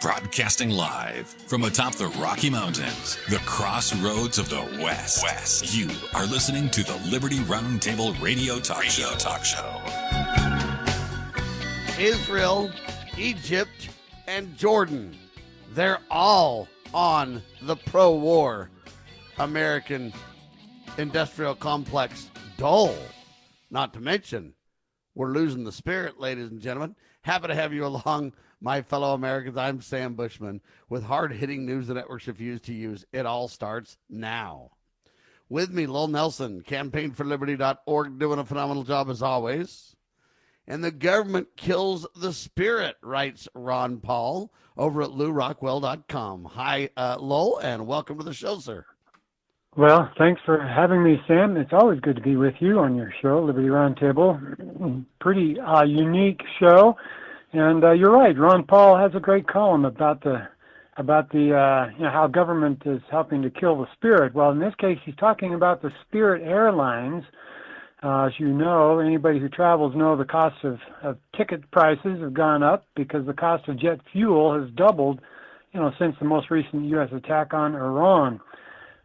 Broadcasting live from atop the Rocky Mountains, the crossroads of the West. You are listening to the Liberty RoundTable Radio Talk Show. Israel, Egypt, and Jordan. They're all on the pro-war American industrial complex dole. Not to mention, we're losing the spirit, ladies and gentlemen. Happy to have you along, my fellow Americans. I'm Sam Bushman with hard-hitting news the networks refuse to use. It all starts now. With me, Lowell Nelson, campaignforliberty.org, doing a phenomenal job as always. And the government kills the spirit, writes Ron Paul over at LouRockwell.com. Hi, Lowell, and welcome to the show, sir. Well, thanks for having me, Sam. It's always good to be with you on your show, Liberty Roundtable. Pretty unique show. And you're right, Ron Paul has a great column about the how government is helping to kill the spirit. Well, in this case, he's talking about the Spirit Airlines. As you know, anybody who travels know the cost of ticket prices have gone up because the cost of jet fuel has doubled, since the most recent U.S. attack on Iran.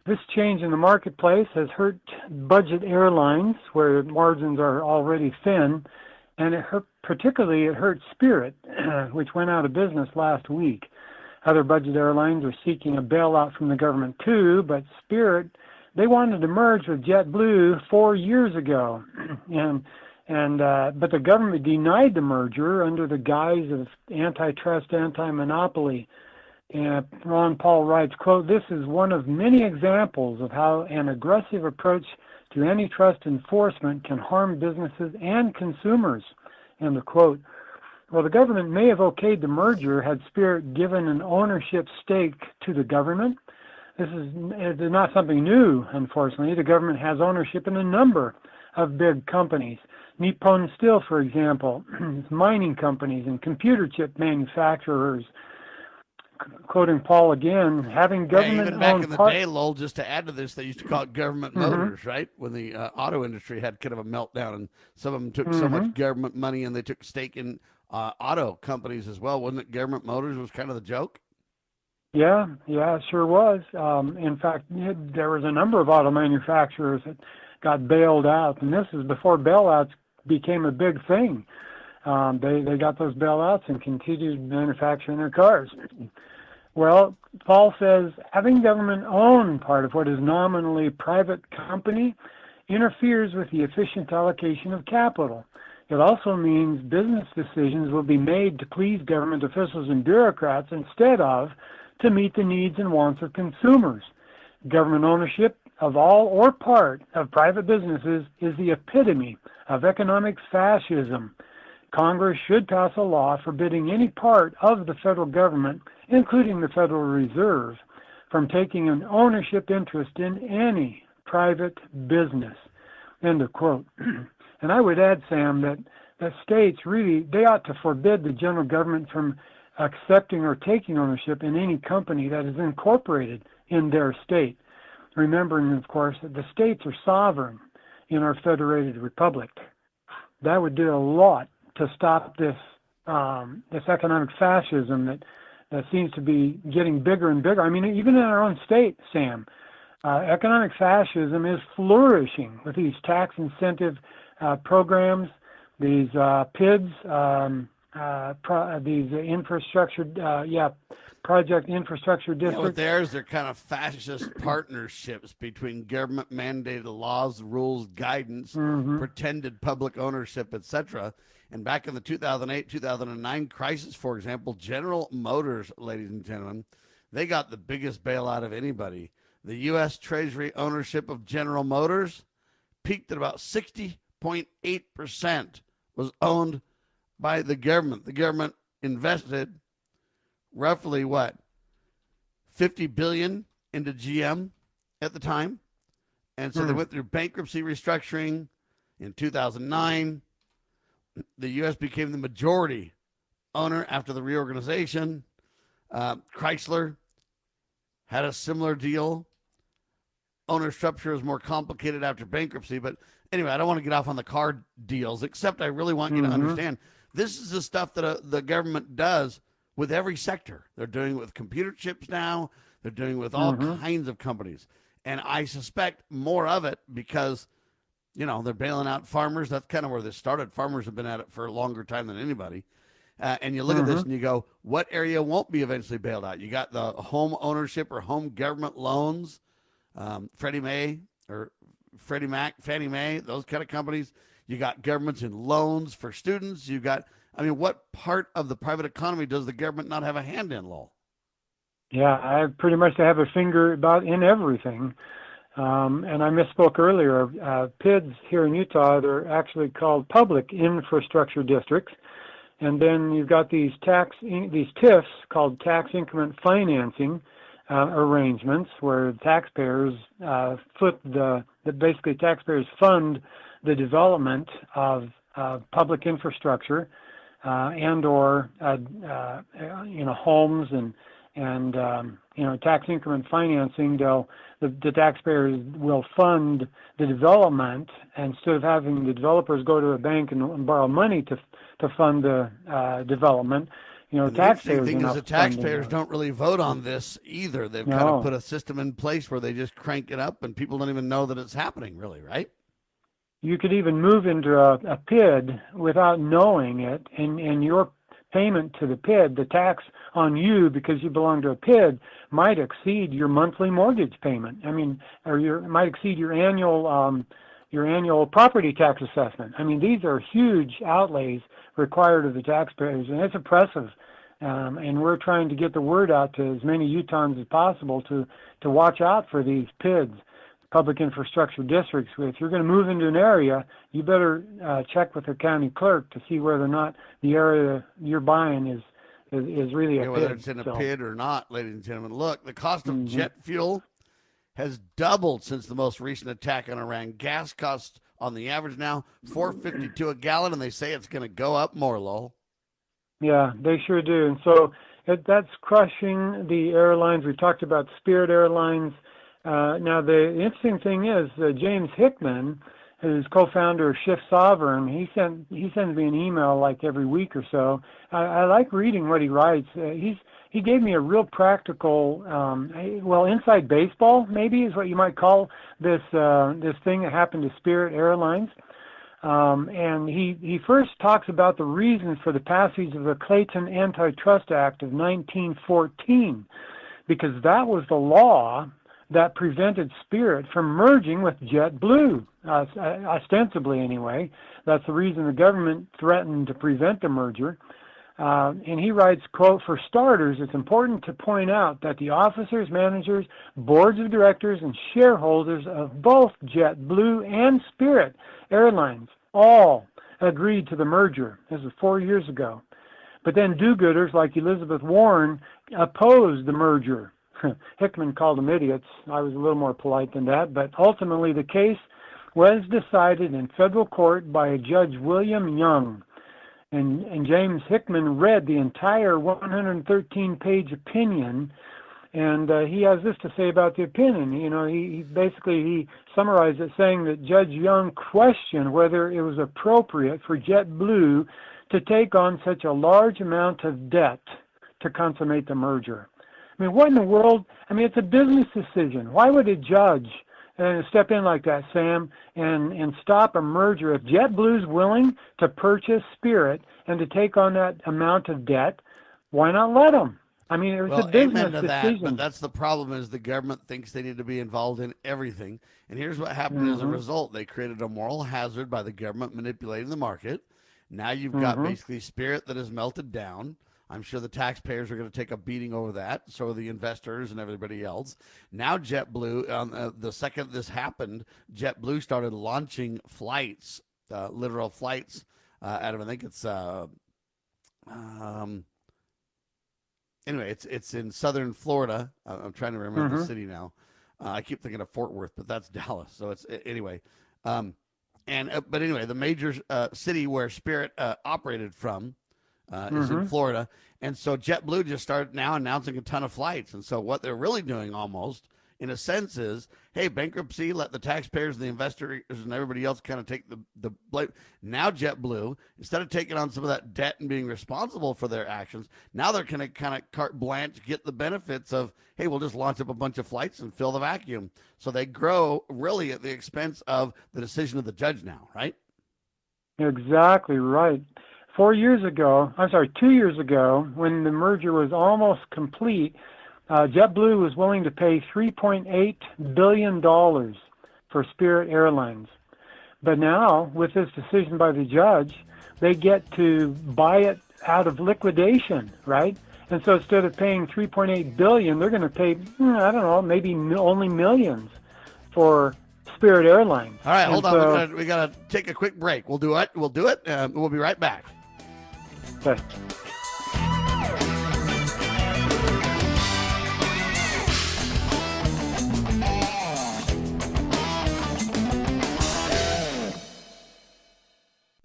This change in the marketplace has hurt budget airlines where margins are already thin, and it hurt Spirit, which went out of business last week. Other budget airlines are seeking a bailout from the government too, but Spirit, they wanted to merge with JetBlue 4 years ago, but the government denied the merger under the guise of antitrust, anti-monopoly. And Ron Paul writes, quote, "This is one of many examples of how an aggressive approach to antitrust enforcement can harm businesses and consumers," end of quote. Well, the government may have okayed the merger had Spirit given an ownership stake to the government. This is not something new, unfortunately. The government has ownership in a number of big companies. Nippon Steel, for example, mining companies and computer chip manufacturers. Quoting Paul again, having government even back in the day, Lowell, just to add to this, they used to call it government motors, right? When the auto industry had kind of a meltdown, and some of them took so much government money and they took stake in auto companies as well. Wasn't it government motors was kind of the joke? Yeah, it sure was. In fact, there was a number of auto manufacturers that got bailed out, and this is before bailouts became a big thing. They got those bailouts and continued manufacturing their cars. Well, Paul says having government own part of what is nominally private company interferes with the efficient allocation of capital. It also means business decisions will be made to please government officials and bureaucrats instead of to meet the needs and wants of consumers. Government ownership of all or part of private businesses is the epitome of economic fascism. Congress should pass a law forbidding any part of the federal government, including the Federal Reserve, from taking an ownership interest in any private business. End of quote. And I would add, Sam, that states really, they ought to forbid the general government from accepting or taking ownership in any company that is incorporated in their state. Remembering, of course, that the states are sovereign in our federated republic. That would do a lot to stop this economic fascism that seems to be getting bigger and bigger. I mean, even in our own state, Sam, economic fascism is flourishing with these tax incentive programs, these PIDs, these project infrastructure districts. With theirs, they're kind of fascist partnerships between government-mandated laws, rules, guidance, pretended public ownership, etc. And back in the 2008-2009 crisis, for example, General Motors, ladies and gentlemen, they got the biggest bailout of anybody. The U.S. Treasury ownership of General Motors peaked at about 60.8% was owned by the government. The government invested roughly, $50 billion into GM at the time. And so they went through bankruptcy restructuring in 2009. The U.S. became the majority owner after the reorganization. Chrysler had a similar deal. Owner structure is more complicated after bankruptcy. But anyway, I don't want to get off on the car deals, except I really want you to understand this is the stuff that the government does with every sector. They're doing it with computer chips now. They're doing it with all kinds of companies. And I suspect more of it because, they're bailing out farmers. That's kind of where this started. Farmers have been at it for a longer time than anybody. And you look at this and you go, what area won't be eventually bailed out? You got the home ownership or home government loans, Fannie Mae, Fannie Mae, those kind of companies. You got governments in loans for students. You got, what part of the private economy does the government not have a hand in, Lowell? Yeah, I pretty much have a finger about in everything. And I misspoke earlier. PIDs here in Utah, they're actually called public infrastructure districts. And then you've got these TIFs called tax increment financing arrangements, where taxpayers basically taxpayers fund the development of public infrastructure and/or homes and tax increment financing. The taxpayers will fund the development instead of having the developers go to a bank and borrow money to fund the development. Taxpayers. The thing is, the taxpayers don't really vote on this either. They've kind of put a system in place where they just crank it up, and people don't even know that it's happening, really, right? You could even move into a PID without knowing it, and your payment to the PID, the tax on you because you belong to a PID, might exceed your monthly mortgage payment. Might exceed your annual property tax assessment. These are huge outlays required of the taxpayers, and it's oppressive. And we're trying to get the word out to as many Utahns as possible to watch out for these PIDs, public infrastructure districts. If you're going to move into an area, you better check with the county clerk to see whether or not the area you're buying is really a PID. Whether it's in a PID or not, ladies and gentlemen. Look, the cost of jet fuel has doubled since the most recent attack on Iran. Gas costs on the average now $4.52 a gallon, and they say it's going to go up more, Lowell. Yeah, they sure do. And so that's crushing the airlines. We talked about Spirit Airlines. Now, the interesting thing is James Hickman, who's co-founder of Shift Sovereign, he sends me an email like every week or so. I like reading what he writes. He gave me a real practical, inside baseball maybe is what you might call this thing that happened to Spirit Airlines. And he first talks about the reasons for the passage of the Clayton Antitrust Act of 1914, because that was the law that prevented Spirit from merging with JetBlue, ostensibly anyway. That's the reason the government threatened to prevent the merger. And he writes, quote, "For starters, it's important to point out that the officers, managers, boards of directors, and shareholders of both JetBlue and Spirit Airlines all agreed to the merger." This was 4 years ago. But then do-gooders like Elizabeth Warren opposed the merger. Hickman called them idiots. I was a little more polite than that. But ultimately, the case was decided in federal court by Judge William Young. And James Hickman read the entire 113-page opinion, and he has this to say about the opinion. He summarized it saying that Judge Young questioned whether it was appropriate for JetBlue to take on such a large amount of debt to consummate the merger. What in the world? It's a business decision. Why would a judge step in like that, Sam, and stop a merger? If JetBlue's willing to purchase Spirit and to take on that amount of debt, why not let them? It was a business decision. That, but that's the problem is the government thinks they need to be involved in everything. And here's what happened as a result. They created a moral hazard by the government manipulating the market. Now you've got basically Spirit that has melted down. I'm sure the taxpayers are going to take a beating over that. So are the investors and everybody else. Now JetBlue, the second this happened, JetBlue started launching flights, literal flights out of, I think it's, anyway, it's in southern Florida. I'm trying to remember the city now. I keep thinking of Fort Worth, but that's Dallas. So it's, anyway. But anyway, the major city where Spirit operated from is in Florida. And so JetBlue just started now announcing a ton of flights. And so what they're really doing almost in a sense is, hey, bankruptcy, let the taxpayers and the investors and everybody else kind of take the blame. Now JetBlue, instead of taking on some of that debt and being responsible for their actions, now they're going to kind of carte blanche get the benefits of, hey, we'll just launch up a bunch of flights and fill the vacuum. So they grow really at the expense of the decision of the judge now, right? Exactly right. 2 years ago, when the merger was almost complete, JetBlue was willing to pay $3.8 billion for Spirit Airlines. But now, with this decision by the judge, they get to buy it out of liquidation, right? And so instead of paying $3.8 billion, they're going to pay, I don't know, maybe only millions for Spirit Airlines. All right, hold on. We got to take a quick break. We'll do it. We'll be right back. Okay.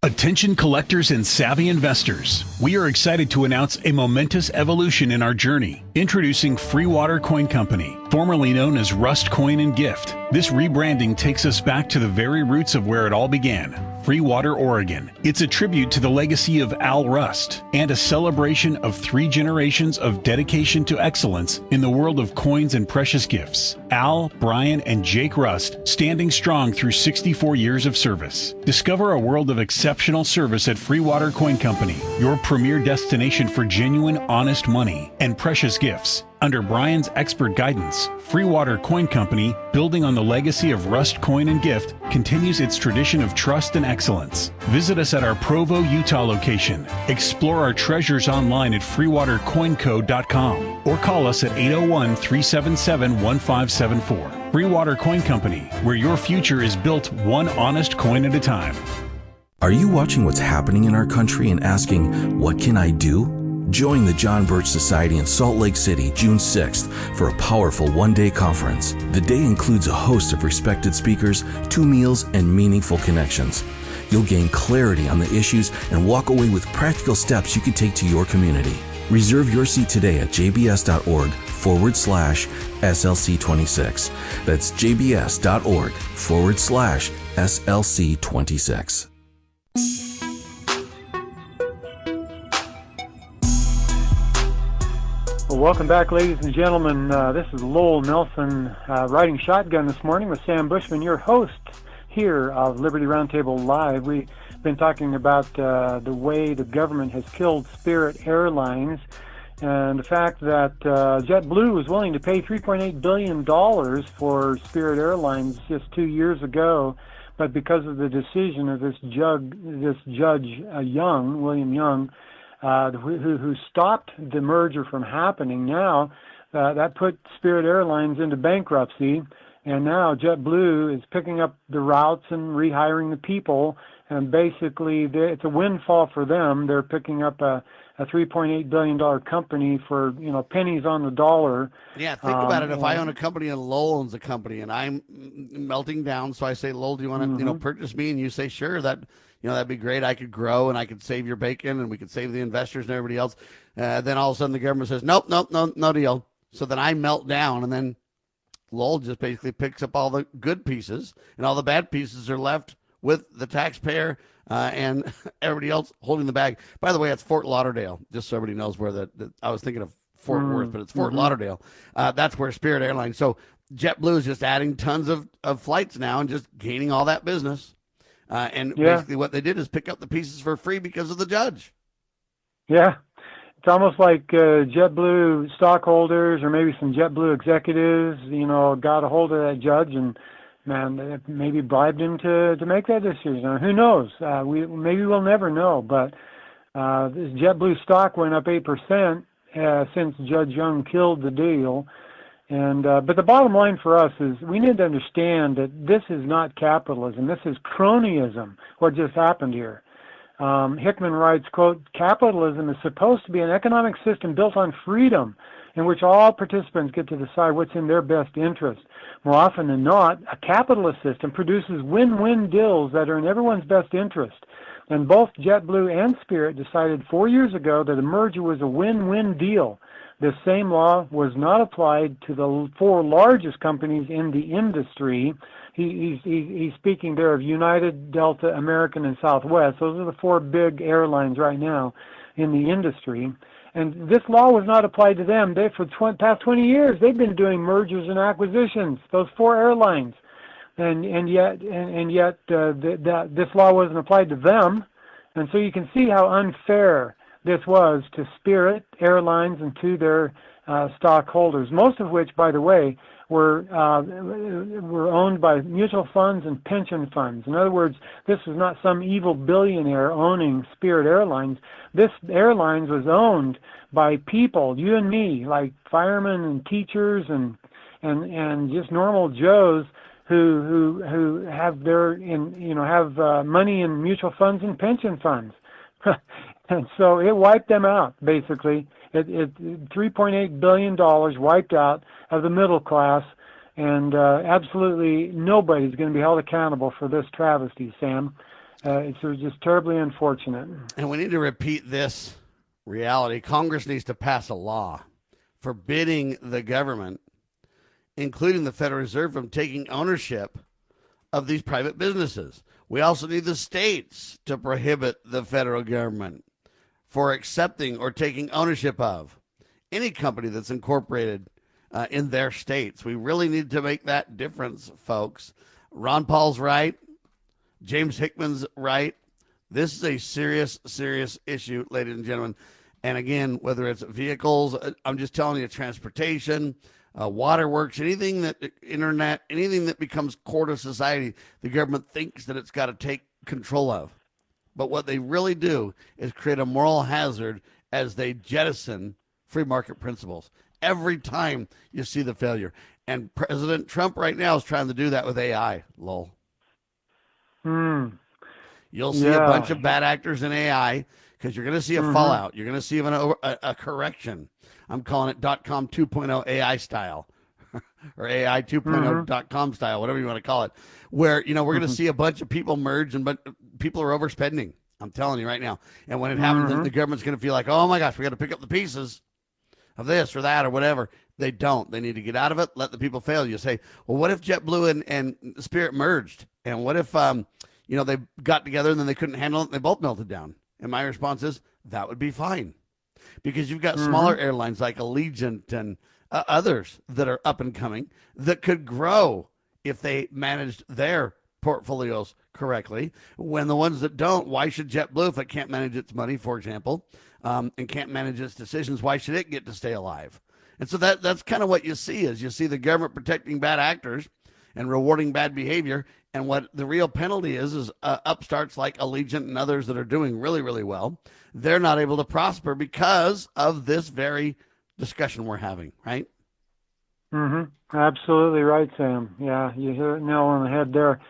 Attention collectors and savvy investors. We are excited to announce a momentous evolution in our journey. Introducing Free Water Coin Company, formerly known as Rust Coin and Gift. This rebranding takes us back to the very roots of where it all began. Free Water, Oregon. It's a tribute to the legacy of Al Rust and a celebration of 3 generations of dedication to excellence in the world of coins and precious gifts. Al, Brian, and Jake Rust standing strong through 64 years of service. Discover a world of exceptional service at Free Water Coin Company, your premier destination for genuine, honest money and precious gifts. Under Brian's expert guidance, Free Water Coin Company, building on the legacy of Rust Coin and Gift, continues its tradition of trust and excellence. Visit us at our Provo, Utah location. Explore our treasures online at freewatercoinco.com or call us at 801-377-1574. Free Water Coin Company, where your future is built one honest coin at a time. Are you watching what's happening in our country and asking, what can I do? Join the John Birch Society in Salt Lake City, June 6th, for a powerful one-day conference. The day includes a host of respected speakers, 2 meals, and meaningful connections. You'll gain clarity on the issues and walk away with practical steps you can take to your community. Reserve your seat today at jbs.org/SLC26. That's jbs.org/SLC26. Well, welcome back, ladies and gentlemen. This is Lowell Nelson riding shotgun this morning with Sam Bushman, your host here of Liberty Roundtable Live. We've been talking about the way the government has killed Spirit Airlines and the fact that JetBlue was willing to pay $3.8 billion for Spirit Airlines just 2 years ago, but because of the decision of this judge Young, William Young, who stopped the merger from happening, now that put Spirit Airlines into bankruptcy, and now JetBlue is picking up the routes and rehiring the people, and basically it's a windfall for them. They're picking up a $3.8 billion company for pennies on the dollar. Yeah, think about it. If I own a company and Lowell owns a company, and I'm melting down, so I say, Lowell, do you want to purchase me? And you say, sure. That'd be great. I could grow and I could save your bacon and we could save the investors and everybody else. Then all of a sudden the government says, nope, no deal. So then I melt down, and then Lowell just basically picks up all the good pieces, and all the bad pieces are left with the taxpayer and everybody else holding the bag. By the way, it's Fort Lauderdale, just so everybody knows where I was thinking of Fort Worth, but it's Fort Lauderdale. That's where Spirit Airlines. So JetBlue is just adding tons of flights now and just gaining all that business. Basically what they did is pick up the pieces for free because of the judge. Yeah. It's almost like JetBlue stockholders or maybe some JetBlue executives, got a hold of that judge and, man, maybe bribed him to make that decision. Who knows? Maybe we'll never know. But this JetBlue stock went up 8% since Judge Young killed the deal. And but the bottom line for us is we need to understand that this is not capitalism. This is cronyism, what just happened here. Hickman writes, quote, capitalism is supposed to be an economic system built on freedom in which all participants get to decide what's in their best interest. More often than not, a capitalist system produces win-win deals that are in everyone's best interest. And both JetBlue and Spirit decided 4 years ago that a merger was a win-win deal. This same law was not applied to the 4 largest companies in the industry. He's speaking there of United, Delta, American, and Southwest. Those are the 4 big airlines right now in the industry. And this law was not applied to them. For the past 20 years, they've been doing mergers and acquisitions, those 4 airlines. And yet this law wasn't applied to them. And so you can see how unfair this was to Spirit Airlines and to their stockholders, most of which, by the way, were owned by mutual funds and pension funds. In other words, this was not some evil billionaire owning Spirit Airlines. This airlines was owned by people, you and me, like firemen and teachers and just normal Joes who have money in mutual funds and pension funds. And so it wiped them out, basically. $3.8 billion wiped out of the middle class, and absolutely nobody's going to be held accountable for this travesty, Sam. It's just terribly unfortunate. And we need to repeat this reality. Congress needs to pass a law forbidding the government, including the Federal Reserve, from taking ownership of these private businesses. We also need the states to prohibit the federal government for accepting or taking ownership of any company that's incorporated in their states. We really need to make that difference, folks. Ron Paul's right. James Hickman's right. This is a serious, serious issue, ladies and gentlemen. And again, whether it's vehicles, I'm just telling you, transportation, waterworks, anything that internet, anything that becomes core to society, the government thinks that it's got to take control of. But what they really do is create a moral hazard as they jettison free market principles. Every time you see the failure. And President Trump right now is trying to do that with AI, lol. You'll see a bunch of bad actors in AI because you're going to see a fallout. You're going to see a correction. I'm calling it .com 2.0 AI style or AI 2.0.com style, whatever you want to call it, where, we're going to see a bunch of people merge and people are overspending. I'm telling you right now. And when it happens, the government's going to feel like, oh my gosh, we got to pick up the pieces of this or that or whatever. They don't. They need to get out of it. Let the people fail. You say, well, what if JetBlue and Spirit merged? And what if, they got together and then they couldn't handle it and they both melted down? And my response is, that would be fine. Because you've got smaller airlines like Allegiant and others that are up and coming that could grow if they managed their portfolios correctly. When the ones that don't, why should JetBlue, if it can't manage its money, for example, and can't manage its decisions, why should it get to stay alive? And so that's kind of what you see the government protecting bad actors and rewarding bad behavior. And what the real penalty is upstarts like Allegiant and others that are doing really, really well. They're not able to prosper because of this very discussion we're having, right? Absolutely right, Sam. Yeah, you hit it nail on the head there.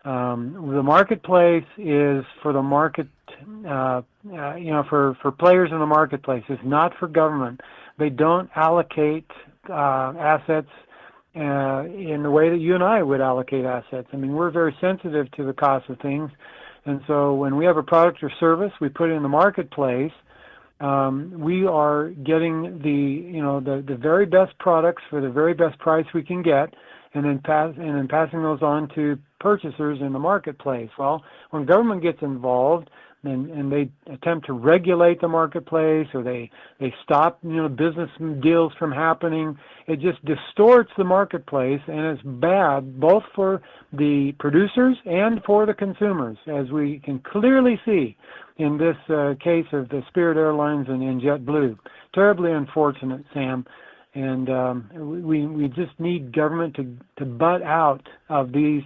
The marketplace is for the market, for players in the marketplace. It's not for government. They don't allocate assets in the way that you and I would allocate assets. I mean, we're very sensitive to the cost of things. And so when we have a product or service, we put it in the marketplace. We are getting the very best products for the very best price we can get, and then passing those on to purchasers in the marketplace. Well, when government gets involved and they attempt to regulate the marketplace, or they stop business deals from happening, it just distorts the marketplace, and it's bad both for the producers and for the consumers, as we can clearly see in this case of the Spirit Airlines and JetBlue. Terribly unfortunate, Sam. And we just need government to butt out of the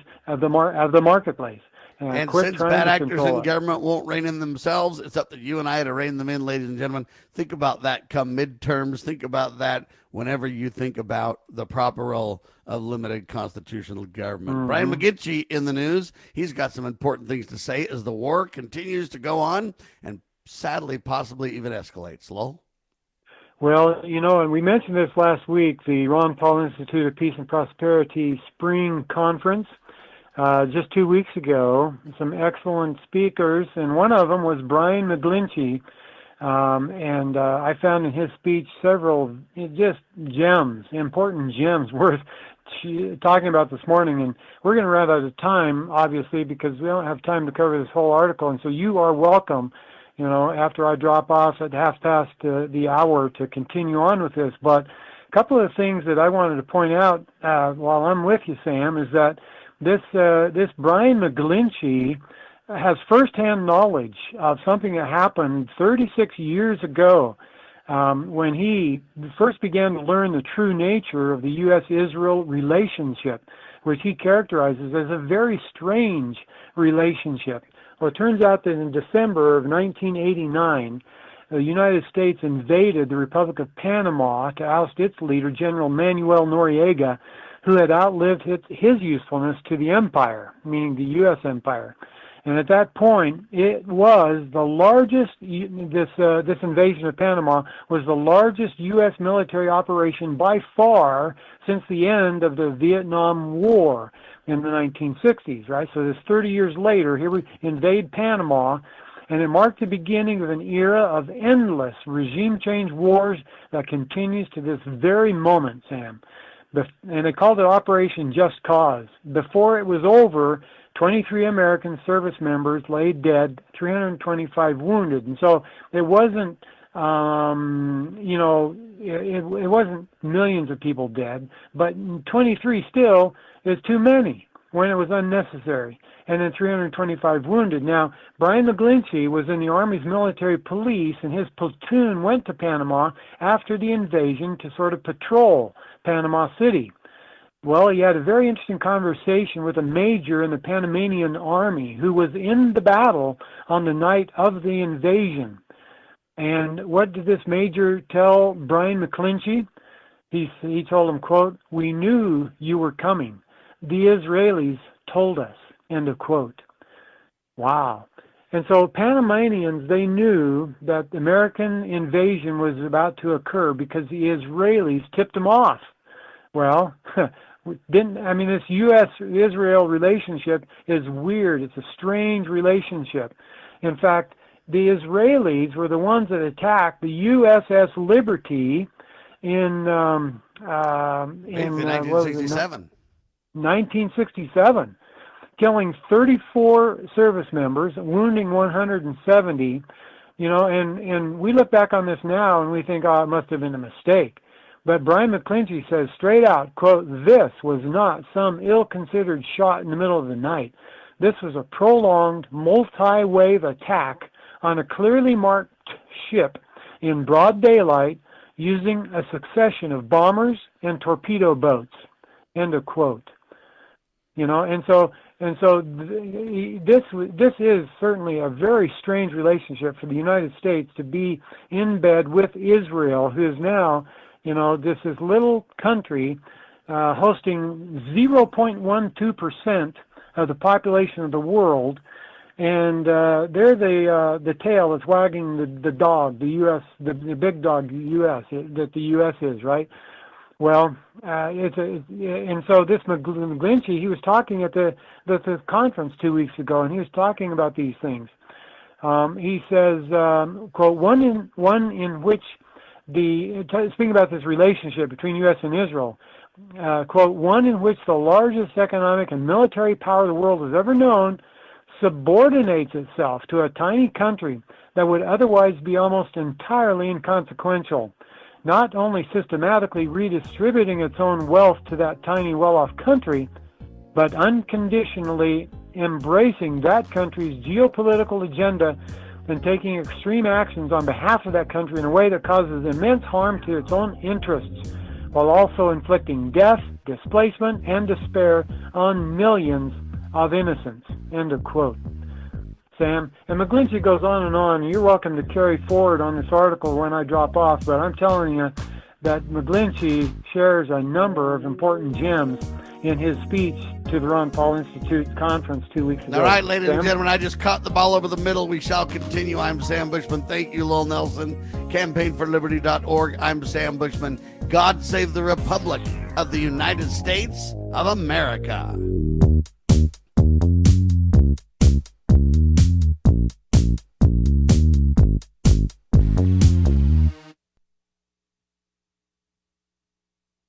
marketplace. And since bad actors in government won't rein in themselves, it's up to you and I to rein them in, ladies and gentlemen. Think about that come midterms. Think about that whenever you think about the proper role of limited constitutional government. Brian McGlinchey in the news. He's got some important things to say as the war continues to go on and sadly possibly even escalates. Lowell? Well, and we mentioned this last week, the Ron Paul Institute of Peace and Prosperity Spring Conference. just 2 weeks ago, some excellent speakers, and one of them was Brian McGlinchey. And I found in his speech several just gems, important gems worth talking about this morning. And we're going to run out of time, obviously, because we don't have time to cover this whole article. And so you are welcome, after I drop off at 1:30 the hour to continue on with this. But a couple of things that I wanted to point out while I'm with you, Sam, is that this Brian McGlinchey has firsthand knowledge of something that happened 36 years ago when he first began to learn the true nature of the U.S.-Israel relationship, which he characterizes as a very strange relationship. Well, it turns out that in December of 1989, the United States invaded the Republic of Panama to oust its leader, General Manuel Noriega, who had outlived his usefulness to the empire, meaning the U.S. empire. And at that point, it was the largest, this invasion of Panama was the largest U.S. military operation by far since the end of the Vietnam War in the 1960s, right? So this 30 years later, here we invade Panama, and it marked the beginning of an era of endless regime change wars that continues to this very moment, Sam. And they called it Operation Just Cause. Before it was over, 23 American service members lay dead, 325 wounded. And so it wasn't, it wasn't millions of people dead, but 23 still is too many when it was unnecessary. And then 325 wounded. Now, Brian McGlinchey was in the Army's military police, and his platoon went to Panama after the invasion to sort of patrol Panama City. Well, he had a very interesting conversation with a major in the Panamanian Army who was in the battle on the night of the invasion. And what did this major tell Brian McGlinchey? He told him, quote, "We knew you were coming. The Israelis told us," end of quote. Wow. And so Panamanians, they knew that the American invasion was about to occur because the Israelis tipped them off. Well, this U.S.-Israel relationship is weird. It's a strange relationship. In fact, the Israelis were the ones that attacked the USS Liberty in 1967, killing 34 service members, wounding 170. And we look back on this now and we think, it must have been a mistake. But Brian McGlinchey says straight out, quote, "This was not some ill-considered shot in the middle of the night. This was a prolonged, multi-wave attack on a clearly marked ship in broad daylight using a succession of bombers and torpedo boats," end of quote. And so this is certainly a very strange relationship for the United States to be in bed with Israel, who is now, this is little country hosting 0.12% of the population of the world, and they're the tail that's wagging the dog, the U.S., the big dog, U.S. that the U.S. is, right? Well, and so this McGlinchey, he was talking at the conference 2 weeks ago, and he was talking about these things. He says, quote, one in which speaking about this relationship between U.S. and Israel, quote, "one in which the largest economic and military power the world has ever known subordinates itself to a tiny country that would otherwise be almost entirely inconsequential, not only systematically redistributing its own wealth to that tiny well-off country, but unconditionally embracing that country's geopolitical agenda and taking extreme actions on behalf of that country in a way that causes immense harm to its own interests, while also inflicting death, displacement, and despair on millions of innocents," end of quote. Sam, and McGlinchey goes on and on. You're welcome to carry forward on this article when I drop off, but I'm telling you that McGlinchey shares a number of important gems in his speech to the Ron Paul Institute conference 2 weeks ago. All right, ladies and gentlemen, I just caught the ball over the middle. We shall continue. I'm Sam Bushman. Thank you, Lowell Nelson. CampaignForLiberty.org. I'm Sam Bushman. God save the Republic of the United States of America.